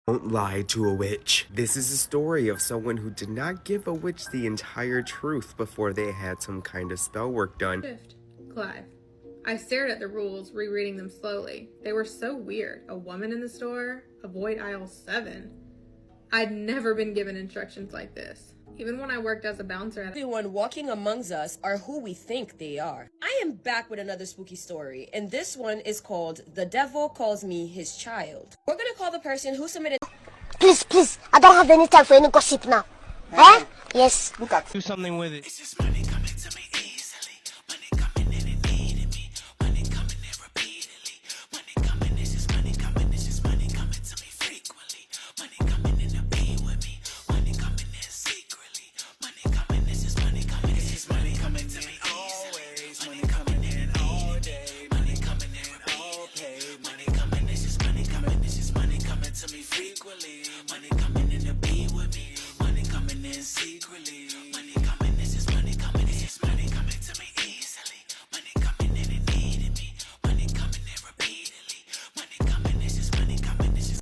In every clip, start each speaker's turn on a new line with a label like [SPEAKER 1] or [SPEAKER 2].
[SPEAKER 1] Don't lie to a witch. This is a story of someone who did not give a witch the entire truth before they had some kind of spell work done.
[SPEAKER 2] Shift. Clive. I stared at the rules, rereading them slowly. They were so weird. A woman in the store? Avoid aisle 7. I'd never been given instructions like this. Even when I worked as a bouncer at
[SPEAKER 3] Everyone walking amongst us are who we think they are. I am back with another spooky story, and this one is called The Devil Calls Me His Child. We're gonna call the person who submitted.
[SPEAKER 4] Please, I don't have any time for any gossip now. Eh? Yes.
[SPEAKER 5] Look at do something with it.
[SPEAKER 6] It's just money coming to me easily. Money coming in and needing me. Money coming in repeatedly. Money coming, it's just money coming. It's just money coming to me frequently. Money coming in to be with me. Money coming in secretly. Money coming, it's just money coming. It's just money coming to me always. Money coming in all day. Money coming in all pay. Money coming, it's just money coming. It's just money coming to me frequently. Money coming in to be with me. Money coming in secretly. Money coming, it's just money coming. It's just money coming to me easily. Money coming in and needing me. Money coming in repeatedly. Money coming, it's just money coming. It's just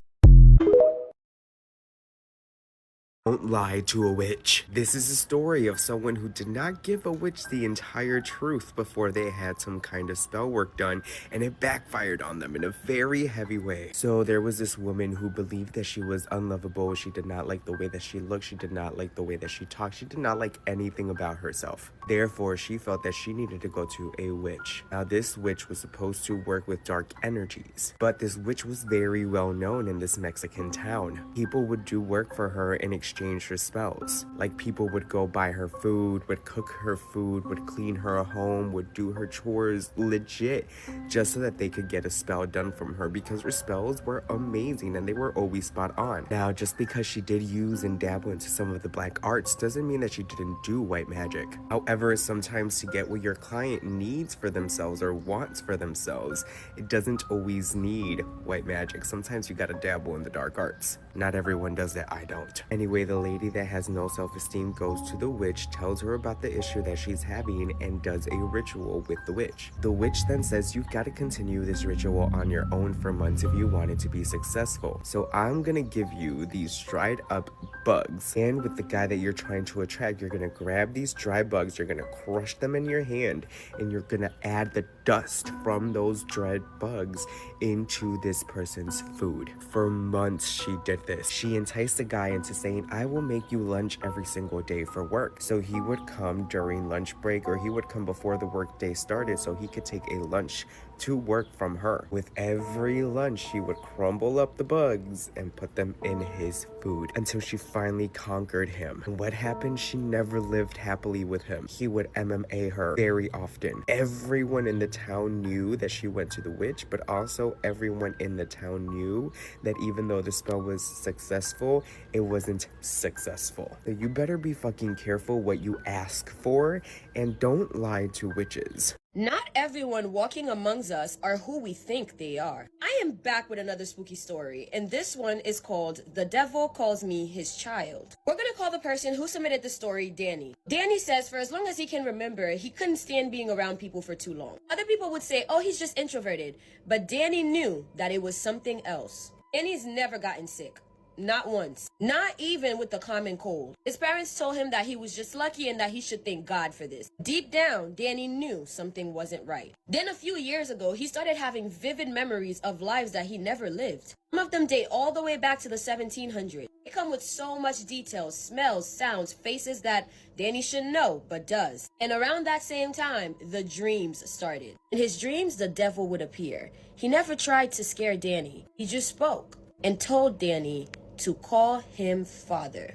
[SPEAKER 1] Don't lie to a witch. This is a story of someone who did not give a witch the entire truth before they had some kind of spell work done, and it backfired on them in a very heavy way. So there was this woman who believed that she was unlovable. She did not like the way that she looked. She did not like the way that she talked. She did not like anything about herself. Therefore, she felt that she needed to go to a witch. Now, this witch was supposed to work with dark energies, but this witch was very well known in this Mexican town. People would do work for her in exchange for spells. Like, people would go buy her food, would cook her food, would clean her home, would do her chores, legit, just so that they could get a spell done from her, because her spells were amazing and they were always spot on. Now, just because she did use and dabble into some of the black arts doesn't mean that she didn't do white magic. However, sometimes to get what your client needs for themselves or wants for themselves, it doesn't always need white magic. Sometimes you gotta dabble in the dark arts. Not everyone does that. I don't. Anyway, the lady that has no self-esteem goes to the witch, tells her about the issue that she's having, and does a ritual with the witch. The witch then says, you've got to continue this ritual on your own for months if you want it to be successful. So I'm gonna give you these dried up bugs, and with the guy that you're trying to attract, you're gonna grab these dry bugs, you're gonna crush them in your hand, and you're gonna add the dust from those dried bugs into this person's food. For months she did this. She enticed the guy into saying, I will make you lunch every single day for work. So he would come during lunch break, or he would come before the work day started so he could take a lunch to work from her. With every lunch, she would crumble up the bugs and put them in his food until she finally conquered him. And what happened? She never lived happily with him. He would MMA her very often. Everyone in the town knew that she went to the witch, but also everyone in the town knew that even though the spell was successful, it wasn't successful. So you better be fucking careful what you ask for, and don't lie to witches.
[SPEAKER 3] Not everyone walking amongst us are who we think they are. I am back with another spooky story, and this one is called The Devil Calls Me His Child. We're gonna call the person who submitted the story Danny. Danny says for as long as he can remember, he couldn't stand being around people for too long. Other people would say, oh, he's just introverted, but Danny knew that it was something else. Danny's never gotten sick. Not once. Not even with the common cold. His parents told him that he was just lucky and that he should thank God for this. Deep down, Danny knew something wasn't right. Then a few years ago, he started having vivid memories of lives that he never lived. Some of them date all the way back to the 1700s. They come with so much detail, smells, sounds, faces that Danny should know, but does. And around that same time, the dreams started. In his dreams, the devil would appear. He never tried to scare Danny. He just spoke and told Danny to call him father.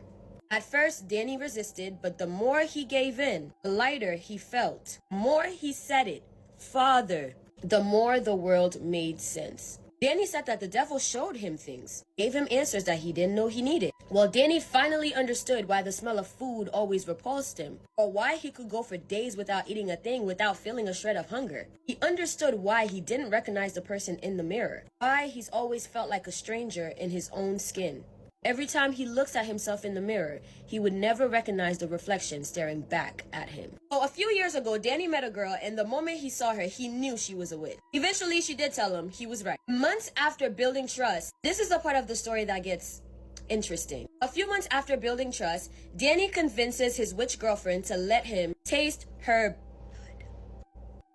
[SPEAKER 3] At first, Danny resisted, but the more he gave in, the lighter he felt. The more he said it, father, the more the world made sense. Danny said that the devil showed him things, gave him answers that he didn't know he needed. Well, Danny finally understood why the smell of food always repulsed him, or why he could go for days without eating a thing without feeling a shred of hunger. He understood why he didn't recognize the person in the mirror, why he's always felt like a stranger in his own skin. Every time he looks at himself in the mirror, he would never recognize the reflection staring back at him. So a few years ago, Danny met a girl, and the moment he saw her, he knew she was a witch. Eventually, she did tell him he was right. Months after building trust, this is the part of the story that gets interesting. A few months after building trust, Danny convinces his witch girlfriend to let him taste her blood.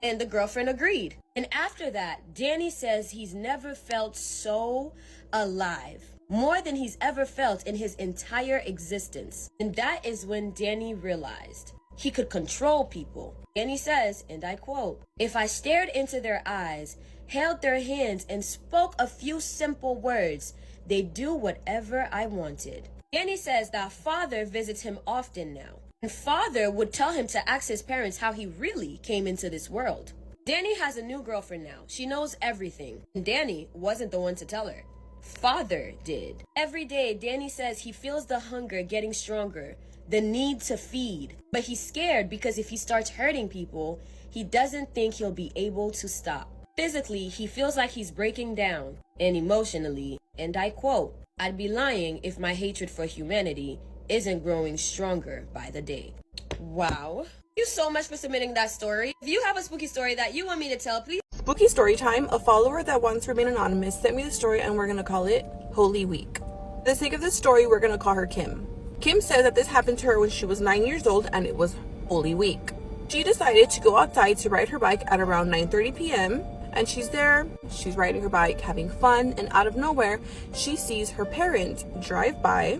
[SPEAKER 3] And the girlfriend agreed. And after that, Danny says he's never felt so alive, more than he's ever felt in his entire existence. And that is when Danny realized he could control people. Danny says, and I quote, "If I stared into their eyes, held their hands, and spoke a few simple words, they'd do whatever I wanted." Danny says that Father visits him often now, and Father would tell him to ask his parents how he really came into this world. Danny has a new girlfriend now. She knows everything, and Danny wasn't the one to tell her. Father did. Every day, Danny says he feels the hunger getting stronger, the need to feed, but he's scared because if he starts hurting people, he doesn't think he'll be able to stop. Physically, he feels like he's breaking down, and emotionally, and I quote, "I'd be lying if my hatred for humanity isn't growing stronger by the day." Wow. Thank you so much for submitting that story. If you have a spooky story that you want me to tell, please.
[SPEAKER 5] Spooky Storytime, a follower that wants to remain anonymous, sent me the story and we're going to call it Holy Week. For the sake of this story, we're going to call her Kim. Kim says that this happened to her when she was 9 years old and it was Holy Week. She decided to go outside to ride her bike at around 9:30 p.m. and she's there, she's riding her bike, having fun, and out of nowhere, she sees her parents drive by.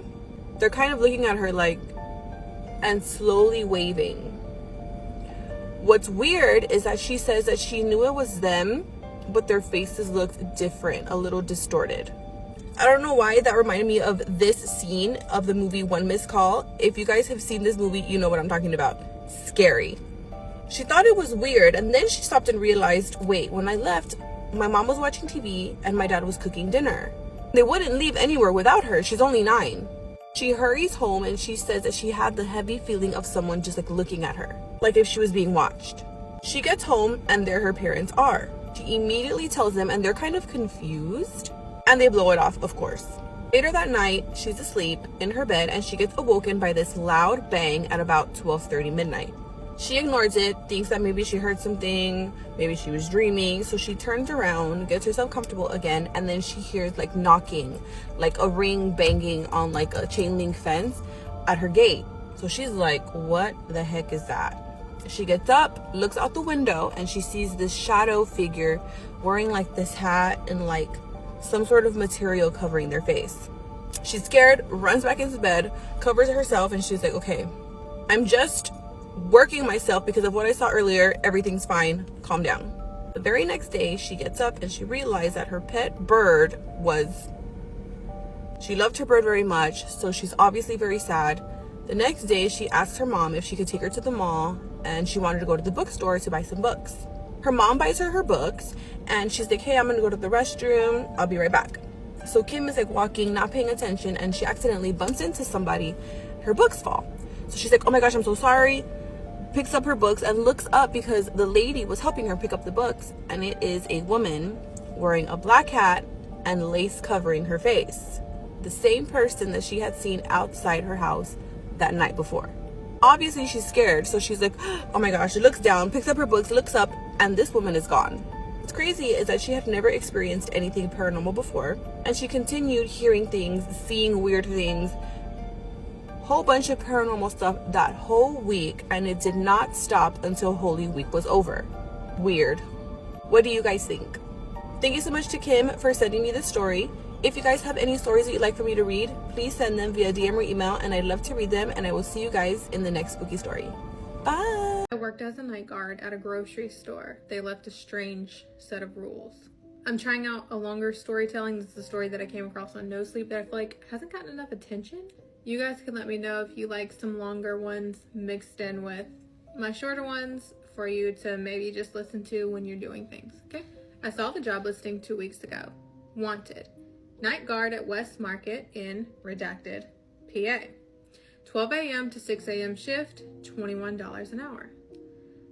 [SPEAKER 5] They're kind of looking at her like, and slowly waving. What's weird is that she says that she knew it was them, but their faces looked different, a little distorted. I don't know why that reminded me of this scene of the movie One Missed Call. If you guys have seen this movie, you know what I'm talking about. Scary. She thought it was weird, and then she stopped and realized, wait, when I left, my mom was watching TV and my dad was cooking dinner. They wouldn't leave anywhere without her. She's only 9. She hurries home and she says that she had the heavy feeling of someone just like looking at her, like if she was being watched. She gets home and there her parents are. She immediately tells them and they're kind of confused and they blow it off, of course. Later that night, she's asleep in her bed and she gets awoken by this loud bang at about 12:30 midnight. She ignores it, thinks that maybe she heard something, maybe she was dreaming, so she turns around, gets herself comfortable again, and then she hears like knocking, like a ring banging on like a chain link fence at her gate. So she's like, what the heck is that? She gets up, looks out the window, and she sees this shadow figure wearing like this hat and like some sort of material covering their face. She's scared, runs back into bed, covers herself, and she's like, okay, I'm just working myself because of what I saw earlier. Everything's fine. Calm down. The very next day, she gets up and she realized that her pet bird she loved her bird very much, so she's obviously very sad. The next day, she asked her mom if she could take her to the mall and she wanted to go to the bookstore to buy some books. Her mom buys her books and she's like, hey, I'm gonna go to the restroom. I'll be right back. So Kim is like walking, not paying attention, and she accidentally bumps into somebody. Her books fall. So she's like, oh my gosh, I'm so sorry. Picks up her books and looks up because the lady was helping her pick up the books, and it is a woman wearing a black hat and lace covering her face. The same person that she had seen outside her house that night before. Obviously she's scared, so she's like, oh my gosh. She looks down, picks up her books, looks up, and this woman is gone. What's crazy is that she had never experienced anything paranormal before, and she continued hearing things, seeing weird things, whole bunch of paranormal stuff that whole week, and it did not stop until Holy Week was over. Weird. What do you guys think? Thank you so much to Kim for sending me this story. If you guys have any stories that you'd like for me to read, please send them via DM or email, and I'd love to read them, and I will see you guys in the next spooky story. Bye!
[SPEAKER 2] I worked as a night guard at a grocery store. They left a strange set of rules. I'm trying out a longer storytelling. This is a story that I came across on No Sleep that I feel like hasn't gotten enough attention. You guys can let me know if you like some longer ones mixed in with my shorter ones for you to maybe just listen to when you're doing things, okay? I saw the job listing 2 weeks ago. Wanted. Night guard at West Market in redacted, PA. 12 a.m. to 6 a.m. shift, $21 an hour.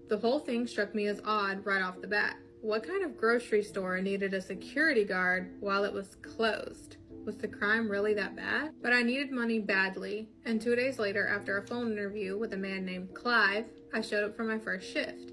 [SPEAKER 2] The whole thing struck me as odd right off the bat. What kind of grocery store needed a security guard while it was closed? Was the crime really that bad? But I needed money badly, and 2 days later, after a phone interview with a man named Clive, I showed up for my first shift.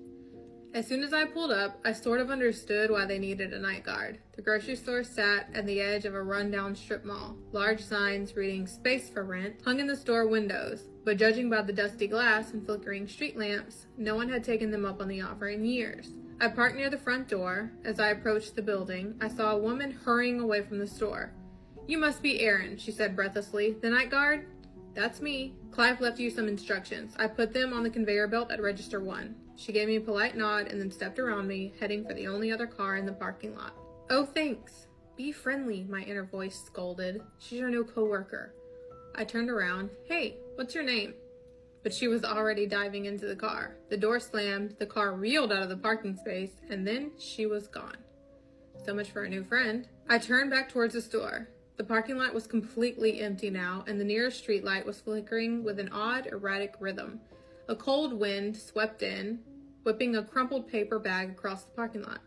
[SPEAKER 2] As soon as I pulled up, I sort of understood why they needed a night guard. The grocery store sat at the edge of a rundown strip mall. Large signs reading "Space for Rent" hung in the store windows, but judging by the dusty glass and flickering street lamps, no one had taken them up on the offer in years. I parked near the front door. As I approached the building, I saw a woman hurrying away from the store. "You must be Aaron," she said breathlessly. "The night guard?" "That's me. Clive left you some instructions. I put them on the conveyor belt at register 1. She gave me a polite nod and then stepped around me, heading for the only other car in the parking lot. "Oh, thanks. Be friendly," my inner voice scolded. "She's your new coworker." I turned around. "Hey, what's your name?" But she was already diving into the car. The door slammed, the car reeled out of the parking space, and then she was gone. So much for a new friend. I turned back towards the store. The parking lot was completely empty now, and the nearest street light was flickering with an odd, erratic rhythm. A cold wind swept in, whipping a crumpled paper bag across the parking lot.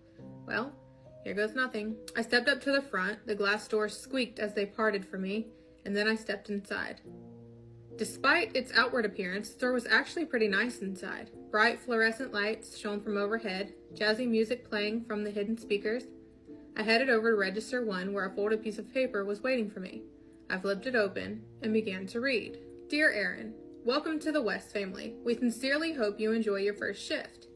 [SPEAKER 2] Well, here goes nothing. I stepped up to the front. The glass doors squeaked as they parted for me, and then I stepped inside. Despite its outward appearance, the store was actually pretty nice inside. Bright fluorescent lights shone from overhead, jazzy music playing from the hidden speakers. I headed over to register 1, where a folded piece of paper was waiting for me. I flipped it open and began to read. "Dear Aaron, welcome to the West family. We sincerely hope you enjoy your first shift.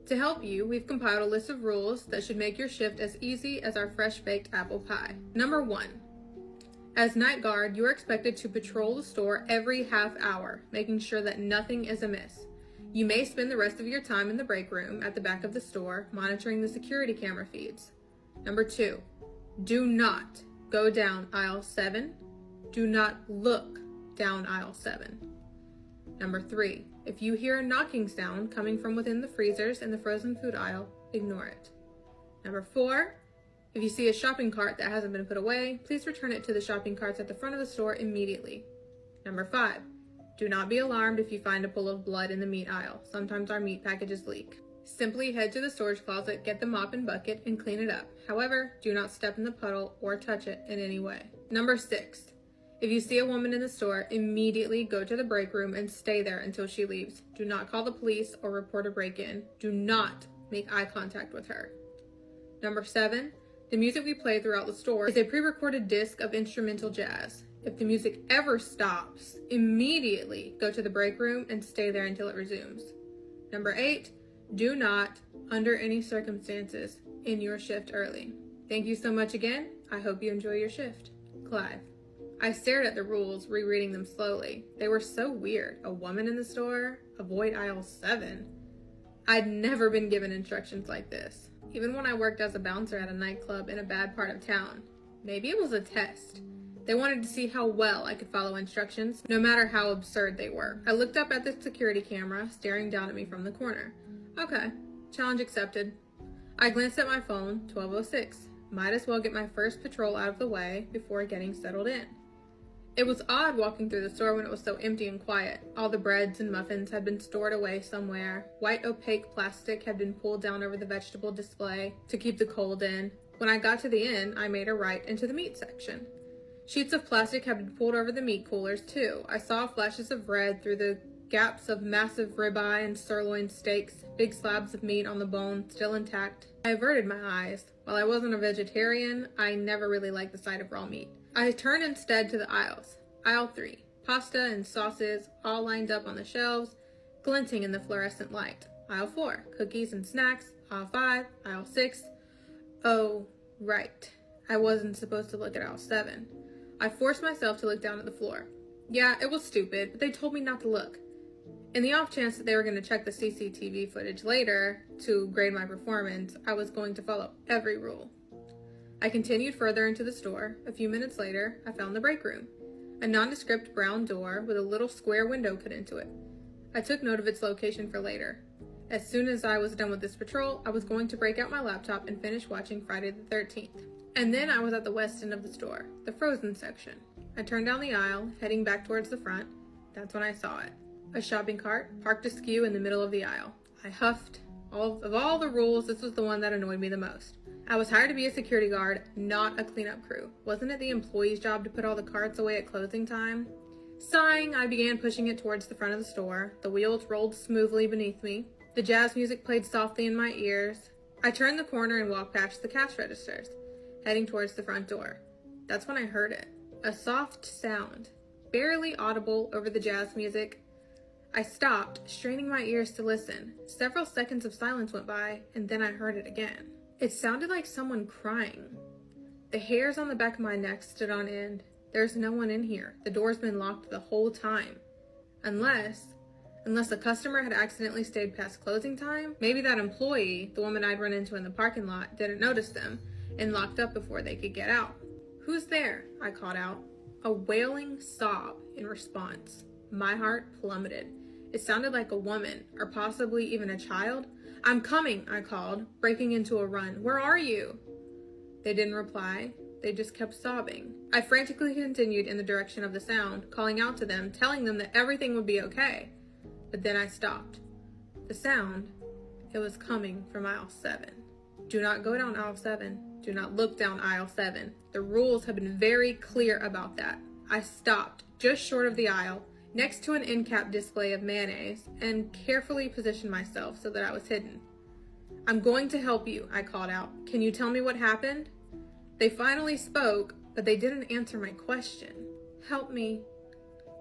[SPEAKER 2] To help you, we've compiled a list of rules that should make your shift as easy as our fresh-baked apple pie. Number 1. As night guard, you are expected to patrol the store every half hour, making sure that nothing is amiss. You may spend the rest of your time in the break room at the back of the store, monitoring the security camera feeds. Number 2. Do not go down aisle 7. Do not look down aisle 7. Number 3. If you hear a knocking sound coming from within the freezers in the frozen food aisle, ignore it. Number 4. If you see a shopping cart that hasn't been put away, please return it to the shopping carts at the front of the store immediately. Number 5. Do not be alarmed if you find a pool of blood in the meat aisle. Sometimes our meat packages leak. Simply head to the storage closet, get the mop and bucket, and clean it up. However, do not step in the puddle or touch it in any way. Number 6. If you see a woman in the store, immediately go to the break room and stay there until she leaves. Do not call the police or report a break-in. Do not make eye contact with her. Number 7. The music we play throughout the store is a pre-recorded disc of instrumental jazz. If the music ever stops, immediately go to the break room and stay there until it resumes. Number 8. Do not, under any circumstances, end your shift early. Thank you so much again. I hope you enjoy your shift. Clive. I stared at the rules, rereading them slowly. They were so weird. A woman in the store? Avoid aisle 7. I'd never been given instructions like this, even when I worked as a bouncer at a nightclub in a bad part of town. Maybe it was a test. They wanted to see how well I could follow instructions, no matter how absurd they were. I looked up at the security camera, staring down at me from the corner. Okay, challenge accepted. I glanced at my phone, 12:06. Might as well get my first patrol out of the way before getting settled in. It was odd walking through the store when it was so empty and quiet. All the breads and muffins had been stored away somewhere. White opaque plastic had been pulled down over the vegetable display to keep the cold in. When I got to the end, I made a right into the meat section. Sheets of plastic had been pulled over the meat coolers too. I saw flashes of red through the gaps of massive ribeye and sirloin steaks, big slabs of meat on the bone still intact. I averted my eyes. While I wasn't a vegetarian, I never really liked the sight of raw meat. I turned instead to the aisles. Aisle 3. Pasta and sauces all lined up on the shelves, glinting in the fluorescent light. Aisle 4. Cookies and snacks. Aisle 5. Aisle 6. Oh, right. I wasn't supposed to look at aisle 7. I forced myself to look down at the floor. Yeah, it was stupid, but they told me not to look. In the off chance that they were going to check the CCTV footage later to grade my performance, I was going to follow every rule. I continued further into the store. A few minutes later, I found the break room, a nondescript brown door with a little square window cut into it. I took note of its location for later. As soon as I was done with this patrol, I was going to break out my laptop and finish watching Friday the 13th. And then I was at the west end of the store, the frozen section. I turned down the aisle, heading back towards the front. That's when I saw it. A shopping cart, parked askew in the middle of the aisle. I huffed. Of all the rules, this was the one that annoyed me the most. I was hired to be a security guard, not a cleanup crew. Wasn't it the employee's job to put all the carts away at closing time? Sighing, I began pushing it towards the front of the store. The wheels rolled smoothly beneath me. The jazz music played softly in my ears. I turned the corner and walked past the cash registers, heading towards the front door. That's when I heard it. A soft sound, barely audible over the jazz music. I stopped, straining my ears to listen. Several seconds of silence went by, and then I heard it again. It sounded like someone crying. The hairs on the back of my neck stood on end. There's no one in here. The door's been locked the whole time. Unless a customer had accidentally stayed past closing time. Maybe that employee, the woman I'd run into in the parking lot, didn't notice them and locked up before they could get out. "Who's there?" I called out. A wailing sob in response. My heart plummeted. It sounded like a woman, or possibly even a child. "I'm coming," I called, breaking into a run. "Where are you?" They didn't reply. They just kept sobbing. I frantically continued in the direction of the sound, calling out to them, telling them that everything would be okay. But then I stopped. The sound, it was coming from aisle 7. Do not go down aisle 7. Do not look down aisle 7. The rules have been very clear about that. I stopped just short of the aisle, next to an end cap display of mayonnaise, and carefully positioned myself so that I was hidden. "I'm going to help you," I called out. "Can you tell me what happened?" They finally spoke, but they didn't answer my question. "Help me,"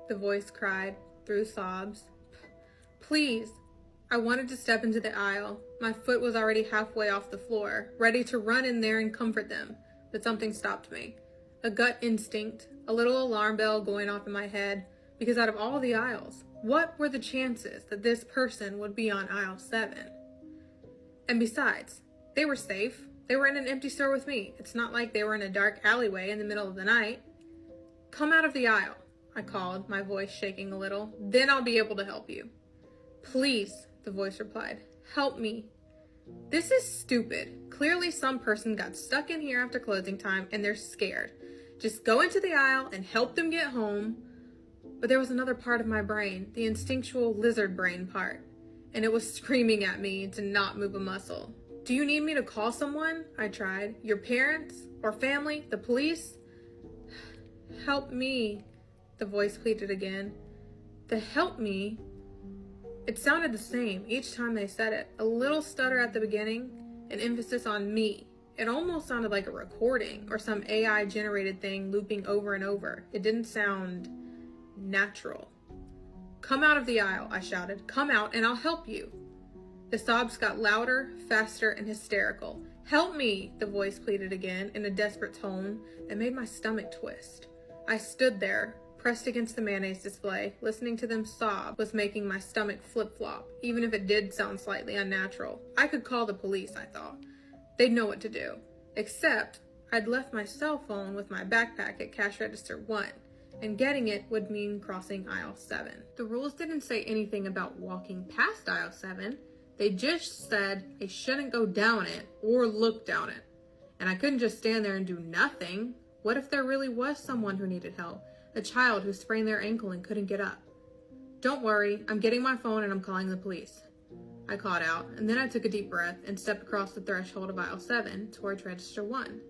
[SPEAKER 2] the voice cried through sobs. "Please." I wanted to step into the aisle. My foot was already halfway off the floor, ready to run in there and comfort them, but something stopped me. A gut instinct, a little alarm bell going off in my head, because out of all the aisles, what were the chances that this person would be on aisle 7? And besides, they were safe. They were in an empty store with me. It's not like they were in a dark alleyway in the middle of the night. "Come out of the aisle," I called, my voice shaking a little. "Then I'll be able to help you." "Please," the voice replied. "Help me. This is stupid. Clearly some person got stuck in here after closing time and they're scared. Just go into the aisle and help them get home." But there was another part of my brain, the instinctual lizard brain part, and it was screaming at me to not move a muscle. "Do you need me to call someone?" I tried. "Your parents? Or family? The police?" "Help me," the voice pleaded again. The "help me," it sounded the same each time they said it. A little stutter at the beginning, an emphasis on me. It almost sounded like a recording or some AI generated thing looping over and over. It didn't sound natural. "Come out of the aisle," I shouted. "Come out and I'll help you." The sobs got louder, faster, and hysterical. "Help me," the voice pleaded again in a desperate tone that made my stomach twist. I stood there, pressed against the mayonnaise display. Listening to them sob was making my stomach flip-flop, even if it did sound slightly unnatural. I could call the police, I thought. They'd know what to do. Except I'd left my cell phone with my backpack at cash register 1. And getting it would mean crossing aisle 7. The rules didn't say anything about walking past aisle 7. They just said I shouldn't go down it or look down it. And I couldn't just stand there and do nothing. What if there really was someone who needed help? A child who sprained their ankle and couldn't get up? "Don't worry, I'm getting my phone and I'm calling the police," I called out, and then I took a deep breath and stepped across the threshold of aisle 7 towards register 1.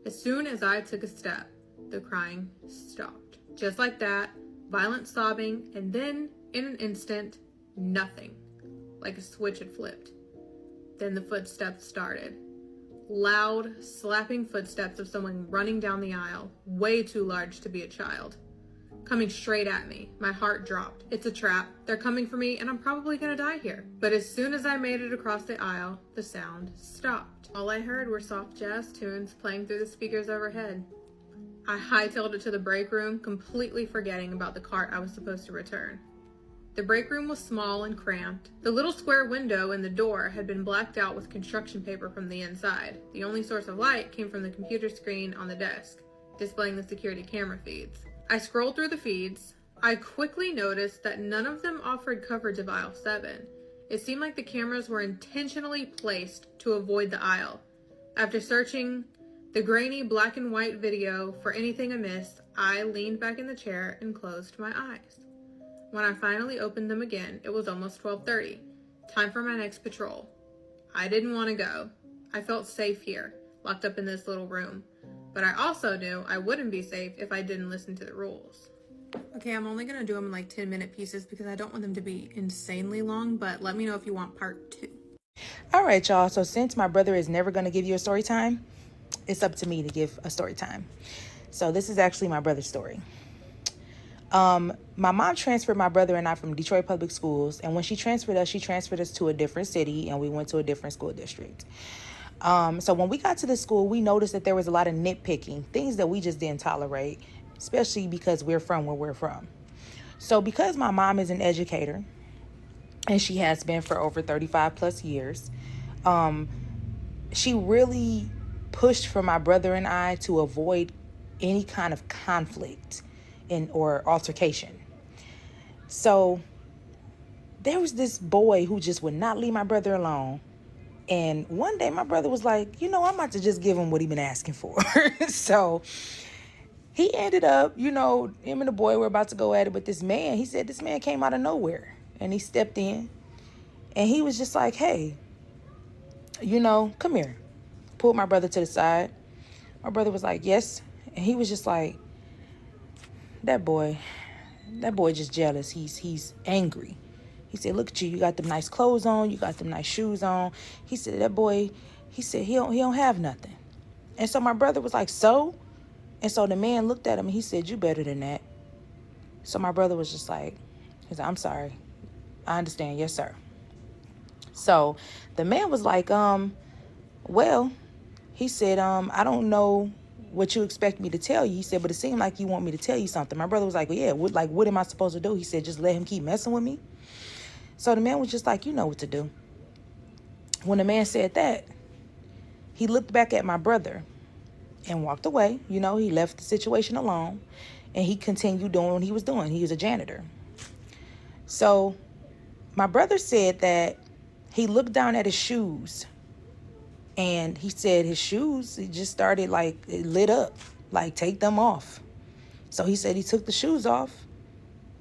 [SPEAKER 2] As soon as I took a step, the crying stopped. Just like that, violent sobbing, and then, in an instant, nothing. Like a switch had flipped. Then the footsteps started. Loud, slapping footsteps of someone running down the aisle, way too large to be a child. Coming straight at me. My heart dropped. It's a trap. They're coming for me, and I'm probably gonna die here. But as soon as I made it across the aisle, the sound stopped. All I heard were soft jazz tunes playing through the speakers overhead. I hightailed it to the break room, completely forgetting about the cart I was supposed to return. The break room was small and cramped. The little square window in the door had been blacked out with construction paper from the inside. The only source of light came from the computer screen on the desk, displaying the security camera feeds. I scrolled through the feeds. I quickly noticed that none of them offered coverage of aisle 7. It seemed like the cameras were intentionally placed to avoid the aisle. After searching the grainy black and white video for anything amiss, I leaned back in the chair and closed my eyes. When I finally opened them again, it was almost 12:30. Time for my next patrol. I didn't want to go. I felt safe here. locked up in this little room. But I also knew I wouldn't be safe if I didn't listen to the rules. Okay, I'm only gonna do them in like 10-minute pieces because I don't want them to be insanely long, but let me know if you want part 2.
[SPEAKER 7] All right, y'all. So since my brother is never going to give you a story time, it's up to me to give a story time. So this is actually my brother's story. My mom transferred my brother and I from Detroit Public Schools. And when she transferred us to a different city, and we went to a different school district. So when we got to the school, we noticed that there was a lot of nitpicking, things that we just didn't tolerate, especially because we're from where we're from. So because my mom is an educator, and she has been for over 35 plus years, she really pushed for my brother and I to avoid any kind of conflict or altercation. So there was this boy who just would not leave my brother alone. And one day my brother was like, I'm about to just give him what he been asking for. So he ended up, him and the boy were about to go at it. But this man, he said this man came out of nowhere. And he stepped in. And he was just like, hey, come here. Pulled my brother to the side. My brother was like, yes. And he was just like, that boy just jealous. He's angry. He said, look at you. You got them nice clothes on. You got them nice shoes on. He said, that boy, he said, he don't have nothing. And so my brother was like, so? And so the man looked at him and he said, you better than that. So my brother was just like, he said, I'm sorry. I understand. Yes, sir. So the man was like, well, he said, I don't know what you expect me to tell you. He said, but it seemed like you want me to tell you something. My brother was like, well, yeah, what am I supposed to do? He said, just let him keep messing with me. So the man was just like, you know what to do. When the man said that, he looked back at my brother and walked away. He left the situation alone and he continued doing what he was doing. He was a janitor. So my brother said that he looked down at his shoes and he said his shoes, it just started it lit up, take them off. So he said he took the shoes off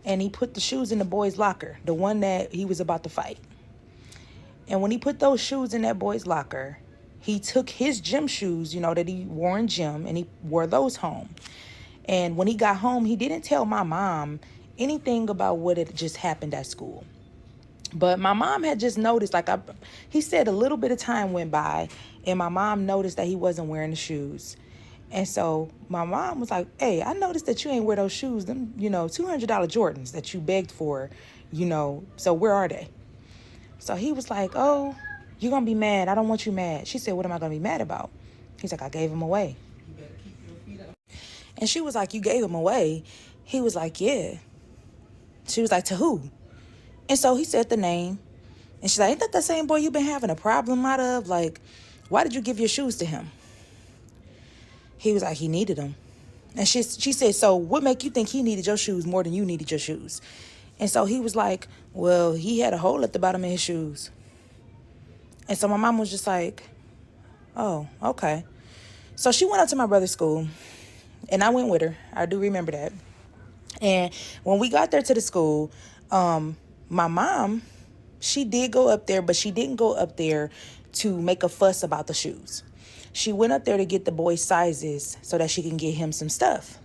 [SPEAKER 7] and he put the shoes in the boy's locker, the one that he was about to fight. And when he put those shoes in that boy's locker, he took his gym shoes, that he wore in gym, and he wore those home. And when he got home, he didn't tell my mom anything about what had just happened at school. But my mom had just noticed, he said a little bit of time went by, and my mom noticed that he wasn't wearing the shoes. And so my mom was like, hey, I noticed that you ain't wear those shoes, them, $200 Jordans that you begged for, so where are they? So he was like, oh, you're going to be mad. I don't want you mad. She said, what am I going to be mad about? He's like, I gave them away. You better keep your feet up. And she was like, you gave them away? He was like, yeah. She was like, to who? And so he said the name. And she's like, ain't that the same boy you've been having a problem out of? Why did you give your shoes to him? He was like, he needed them. And she said, so what make you think he needed your shoes more than you needed your shoes? And so he was like, well, he had a hole at the bottom of his shoes. And so my mom was just like, oh, okay. So she went up to my brother's school, and I went with her. I do remember that. And when we got there to the school, my mom, she did go up there, but she didn't go up there to make a fuss about the shoes. She went up there to get the boy's sizes so that she can get him some stuff.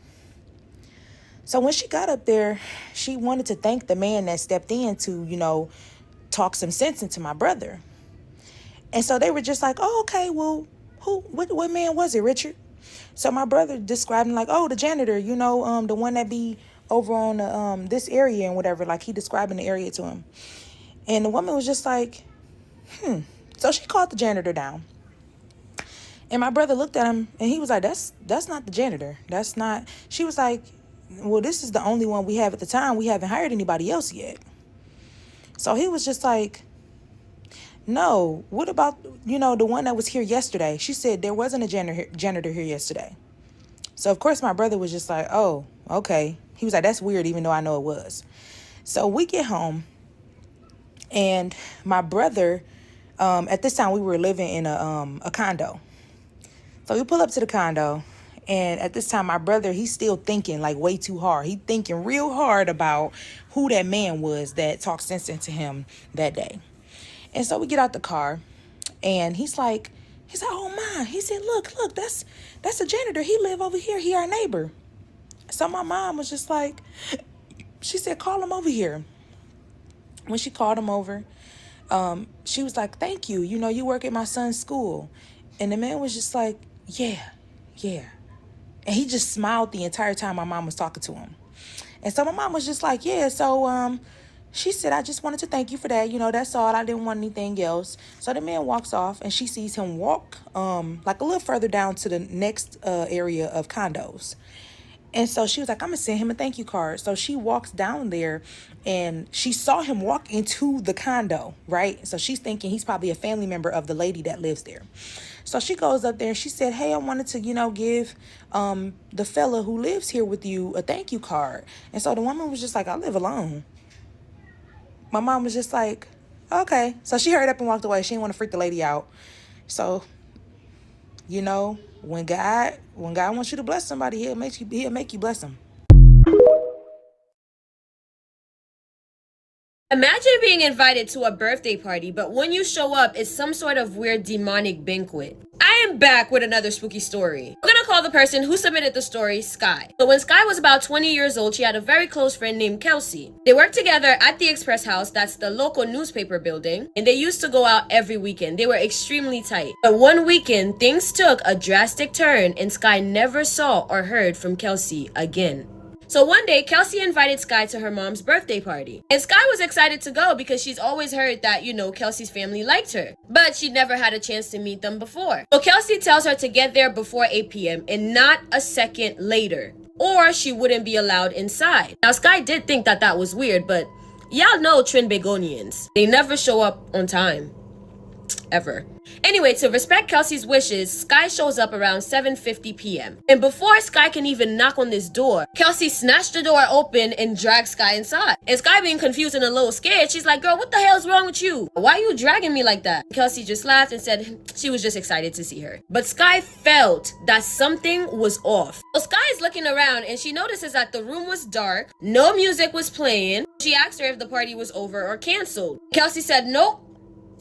[SPEAKER 7] So when she got up there, she wanted to thank the man that stepped in to, talk some sense into my brother. And so they were just like, oh, okay, well, what man was it, Richard? So my brother described him like, oh, the janitor, the one that be over on this area and whatever. He describing the area to him. And the woman was just like, So she called the janitor down. And my brother looked at him and he was like, that's not the janitor. That's not. She was like, well, this is the only one we have at the time. We haven't hired anybody else yet. So he was just like, no, what about, the one that was here yesterday? She said there wasn't a janitor here yesterday. So, of course, my brother was just like, oh, okay. He was like, that's weird, even though I know it was. So we get home, and my brother, at this time, we were living in a condo. So we pull up to the condo, and at this time, my brother, he's still thinking way too hard. He's thinking real hard about who that man was that talked sense into him that day. And so we get out the car, and he's like, He said, oh my. He said, look, that's a janitor. He live over here. He our neighbor. So my mom was just like, she said, call him over here. When she called him over, she was like, thank you. You know, you work at my son's school. And the man was just like, yeah. And he just smiled the entire time my mom was talking to him. And so my mom was just like, yeah, so she said, I just wanted to thank you for that. You know, that's all. I didn't want anything else. So the man walks off and she sees him walk like a little further down to the next area of condos. And so she was like, I'm going to send him a thank you card. So she walks down there and she saw him walk into the condo, right? So she's thinking he's probably a family member of the lady that lives there. So she goes up there and she said, hey, I wanted to, you know, give the fella who lives here with you a thank you card. And so the woman was just like, I live alone. My mom was just like, okay. So she hurried up and walked away. She didn't want to freak the lady out. So, you know, when God wants you to bless somebody, he'll make you bless them.
[SPEAKER 3] Imagine being invited to a birthday party, but when you show up, it's some sort of weird demonic banquet. I am back with another spooky story. We're gonna call the person who submitted the story Sky. So when Sky was about 20 years old, she had a very close friend named Kelsey. They worked together at the Express House, that's the local newspaper building, and they used to go out every weekend. They were extremely tight. But one weekend, things took a drastic turn and Sky never saw or heard from Kelsey again. So one day, Kelsey invited Sky to her mom's birthday party. And Sky was excited to go because she's always heard that, you know, Kelsey's family liked her. But she never had a chance to meet them before. So Kelsey tells her to get there before 8 p.m. and not a second later, or she wouldn't be allowed inside. Now, Sky did think that that was weird, but y'all know Trinbagonians. They never show up on time. Ever. Anyway, to respect Kelsey's wishes, Sky shows up around 7:50 p.m. And before Sky can even knock on this door, Kelsey snatched the door open and dragged Sky inside. And Sky, being confused and a little scared, she's like, girl, what the hell's wrong with you? Why are you dragging me like that? Kelsey just laughed and said she was just excited to see her. But Sky felt that something was off. So Sky is looking around and she notices that the room was dark, no music was playing. She asked her if the party was over or canceled. Kelsey said, nope,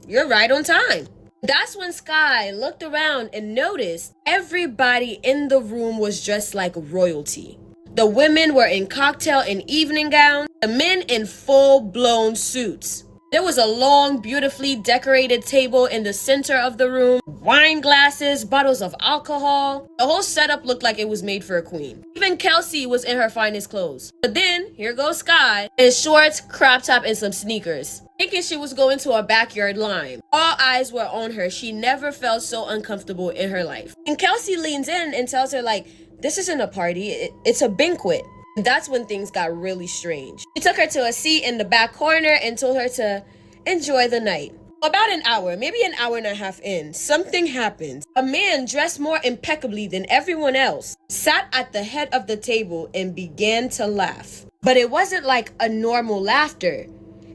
[SPEAKER 3] you're right on time. That's when Sky looked around and noticed everybody in the room was dressed like royalty. The women were in cocktail and evening gowns, the men in full-blown suits. There was a long, beautifully decorated table in the center of the room, wine glasses, bottles of alcohol. The whole setup looked like it was made for a queen. Even Kelsey was in her finest clothes. But then, here goes Sky, in shorts, crop top, and some sneakers, thinking she was going to a backyard lime. All eyes were on her. She never felt so uncomfortable in her life. And Kelsey leans in and tells her, like, this isn't a party, it's a banquet. That's when things got really strange. She took her to a seat in the back corner and told her to enjoy the night. About an hour, maybe an hour and a half in, something happened. A man dressed more impeccably than everyone else sat at the head of the table and began to laugh. But it wasn't like a normal laughter.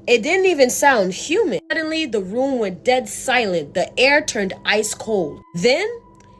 [SPEAKER 3] It didn't even sound human. Suddenly, the room went dead silent. The air turned ice cold. Then,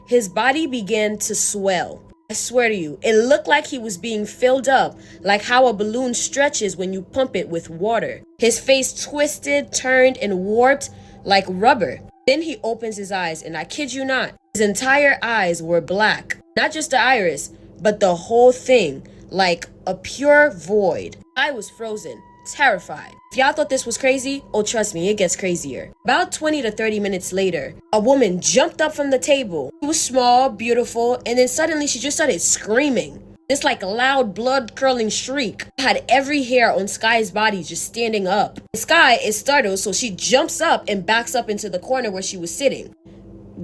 [SPEAKER 3] his body began to swell. I swear to you, it looked like he was being filled up, like how a balloon stretches when you pump it with water. His face twisted, turned, and warped like rubber. Then he opens his eyes, and I kid you not, his entire eyes were black. Not just the iris, but the whole thing, like a pure void. I was frozen, terrified. If y'all thought this was crazy, oh trust me, it gets crazier. About 20 to 30 minutes later, a woman jumped up from the table. She was small, beautiful, and then suddenly she just started screaming. This like loud blood-curdling shriek had every hair on Sky's body just standing up. Sky is startled, so she jumps up and backs up into the corner where she was sitting.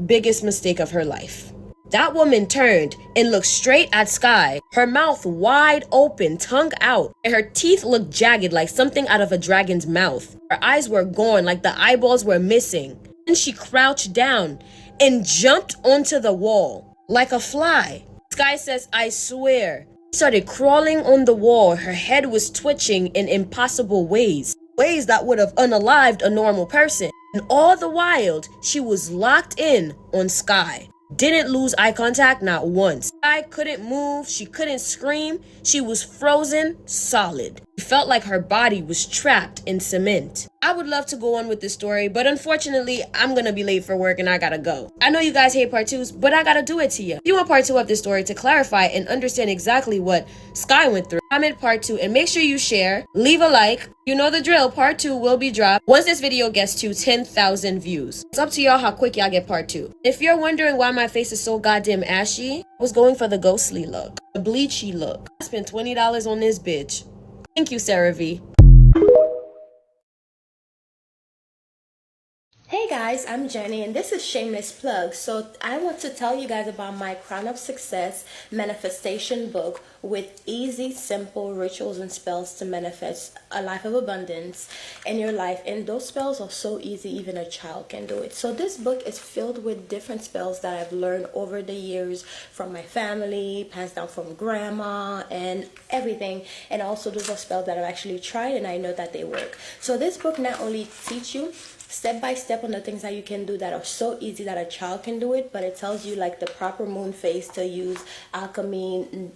[SPEAKER 3] Biggest mistake of her life. That woman turned and looked straight at Sky, her mouth wide open, tongue out, and her teeth looked jagged like something out of a dragon's mouth. Her eyes were gone, like the eyeballs were missing. Then she crouched down and jumped onto the wall like a fly. Sky says, I swear. She started crawling on the wall. Her head was twitching in impossible ways that would have unalived a normal person. And all the while, she was locked in on Sky. Didn't lose eye contact, not once. Sky couldn't move, she couldn't scream, she was frozen solid. She felt like her body was trapped in cement. I would love to go on with this story, but unfortunately, I'm gonna be late for work and I gotta go. I know you guys hate part 2s, but I gotta do it to you. If you want part 2 of this story to clarify and understand exactly what Sky went through, comment part 2 and make sure you share, leave a like. You know the drill, part 2 will be dropped once this video gets to 10,000 views. It's up to y'all how quick y'all get part 2. If you're wondering why my face is so goddamn ashy, I was going for the ghostly look, the bleachy look. I spent $20 on this bitch. Thank you, Sarah V.
[SPEAKER 8] Hey guys, I'm Jenny and this is Shameless Plug. So I want to tell you guys about my Crown of Success manifestation book with easy, simple rituals and spells to manifest a life of abundance in your life. And those spells are so easy, even a child can do it. So this book is filled with different spells that I've learned over the years from my family, passed down from grandma and everything. And also those are spells that I've actually tried and I know that they work. So this book not only teach you step by step on the things that you can do that are so easy that a child can do it, but it tells you like the proper moon phase to use, alchemy,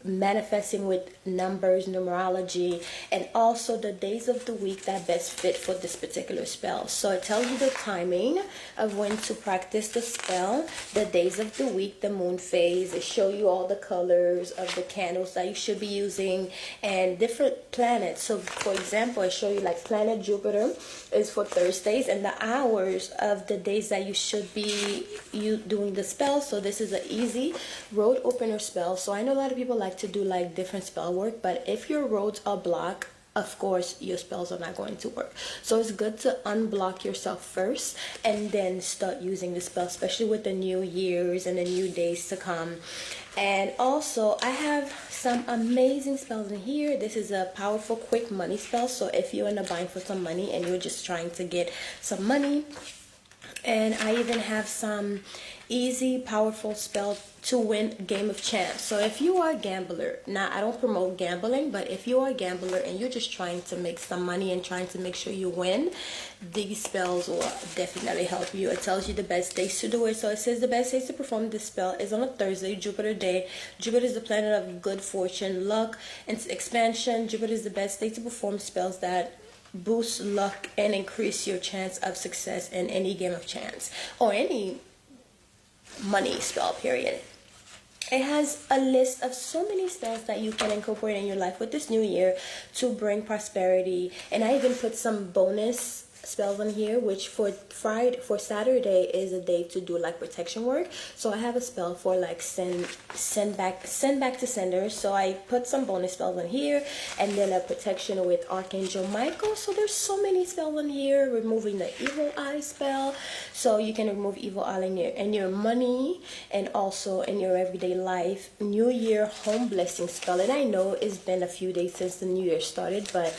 [SPEAKER 8] manifesting with numbers, numerology, and also the days of the week that best fit for this particular spell. So it tells you the timing of when to practice the spell, the days of the week, the moon phase. It shows you all the colors of the candles that you should be using and different planets. So for example, I show you like planet Jupiter is for Thursdays and the hours of the days that you should be doing the spell. So this is an easy road opener spell. So I know a lot of people like to do like different spell work, but if your roads are blocked, of course your spells are not going to work. So it's good to unblock yourself first and then start using the spell, especially with the new years and the new days to come. And also I have some amazing spells in here. This is a powerful quick money spell. So if you're in a bind for some money and you're just trying to get some money, and I even have some easy powerful spell to win game of chance. So if you are a gambler, now I don't promote gambling, but if you are a gambler and you're just trying to make some money and trying to make sure you win, these spells will definitely help you. It tells you the best days to do it. So it says the best days to perform this spell is on a Thursday, Jupiter day. Jupiter is the planet of good fortune, luck, and expansion. Jupiter is the best day to perform spells that boost luck and increase your chance of success in any game of chance or any money spell, period. It has a list of so many spells that you can incorporate in your life with this new year to bring prosperity. And I even put some bonus spells on here, which for Saturday is a day to do like protection work. So I have a spell for like send back to sender. So I put some bonus spells on here, and then a protection with Archangel Michael. So there's so many spells on here. Removing the evil eye spell, so you can remove evil eye in your money and also in your everyday life. New Year home blessing spell, and I know it's been a few days since the new year started, but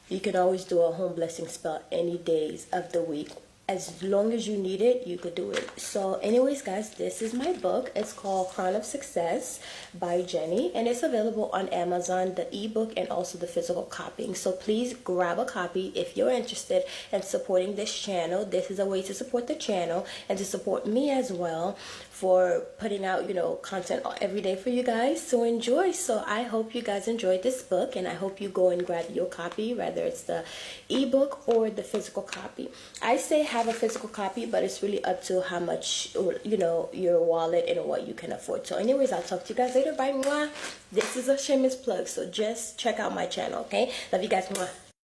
[SPEAKER 8] you can always do a home blessing spell any days of the week. As long as you need it, you could do it. So anyways, guys, this is my book. It's called Crown of Success by Jenny, and it's available on Amazon, the ebook and also the physical copying. So please grab a copy if you're interested in supporting this channel. This is a way to support the channel and to support me as well for putting out, content every day for you guys to enjoy. So I hope you guys enjoyed this book, and I hope you go and grab your copy, whether it's the ebook or the physical copy. I say have a physical copy, but it's really up to how much, your wallet and what you can afford. So anyways, I'll talk to you guys later. Bye. Mwah. This is a shameless plug, so just check out my channel, okay? Love you guys. Mwah.